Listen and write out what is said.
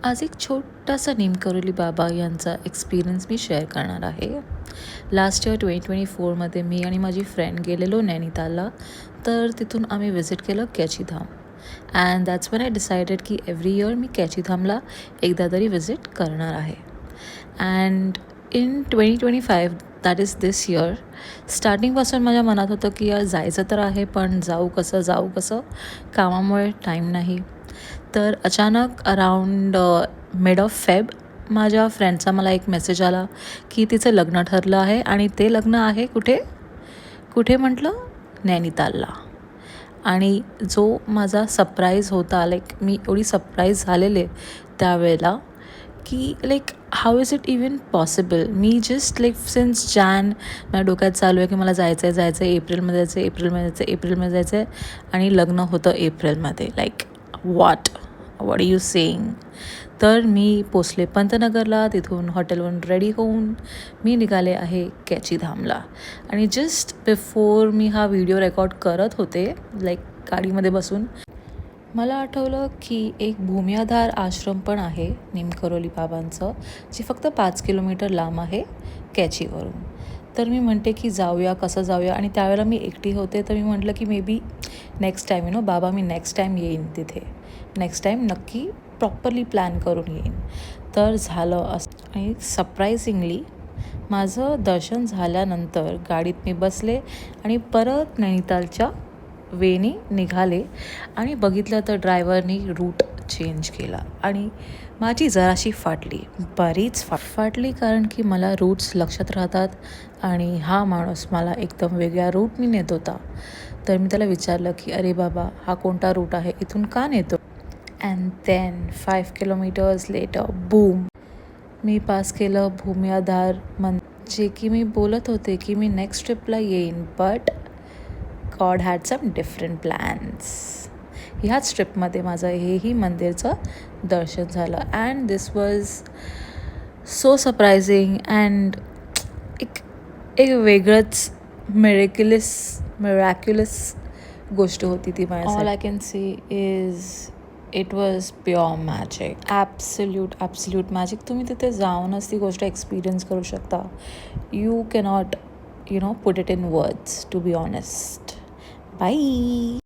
आज एक छोटासा निमकरोली बाबा यांचा एक्सपिरियन्स मी शेअर करणार आहे. लास्ट इयर 2024मध्ये मी आणि माझी फ्रेंड गेलेलो नैनितालला. तर तिथून आम्ही विजिट केलं Kainchi Dham. And that's one I decided की एव्हरी इयर मी कॅचीधामला एकदा तरी विजिट करणार आहे. And in 2025 that is this year स्टार्टिंगपासून माझ्या मनात होतं की यार जायचं तर आहे, पण जाऊ कसं कामामुळे टाईम नाही. तर अचानक अराउंड मिड ऑफ फेब माझ्या फ्रेंडचा मला एक मेसेज आला की तिचं लग्न ठरलं आहे आणि ते लग्न आहे कुठे म्हटलं, नैनितालला. आणि जो माझा सरप्राईज होता, मी एवढी सरप्राईज झालेले त्यावेळेला की how is it even possible. मी जस्ट सिन्स जॅन माझ्या डोक्यात चालू आहे की मला जायचं आहे, एप्रिलमध्ये जायचं आहे आणि लग्न होतं एप्रिलमध्ये. What you saying. तर मी पोचले पंतनगरला. तिथून हॉटेलवरून रेडी होऊन मी निघाले आहे कॅचीधामला. आणि जस्ट बिफोर मी हा व्हिडिओ रेकॉर्ड करत होते गाडीमध्ये बसून, मला आठवलं की एक भूम्याधार आश्रम पण आहे निमकरोली बाबांचं, जे फक्त 5 किलोमीटर लांब आहे कॅचीवरून. तर मी म्हणते की कसं जाऊया. आणि त्यावेळेला मी एकटी होते, तर मी म्हटलं की मे बी नेक्स्ट टाईम बाबा, मी नेक्स्ट टाईम येईन तिथे, नेक्स्ट टाईम नक्की प्रॉपरली प्लॅन करून येईन. तर झालं असं. आणि सरप्रायझिंगली माझं दर्शन झाल्यानंतर गाडीत मी बसले आणि परत नैनितालच्या वेने निघाले. आणि बघितलं तर ड्रायव्हरनी रूट चेंज केला आणि माझी जराशी बरीच फाटली, कारण की मला रूट्स लक्षात राहतात आणि हा माणूस मला एकदम वेगळ्या रूटनी नेत होता. तर मी त्याला विचारलं की अरे बाबा, हा कोणता रूट आहे, इथून का नेतो. And then 5 kilometres later boom, मी पास केलं भूम्याधार जे की मी बोलत होते की मी नेक्स्ट ट्रिपला येईन, but god had some different plans. ह्याच ट्रिपमध्ये माझं हेही मंदिरचं दर्शन झालं. And this was so surprising and एक वेगळंच मिरॅक्युलस गोष्ट होती ती माझ्यासाठी. All I can say is it was pure magic. Absolute magic. तुम्ही तिथे जाऊनच ती गोष्ट एक्सपिरियन्स करू शकता. You cannot put it in words, to be honest. Bye.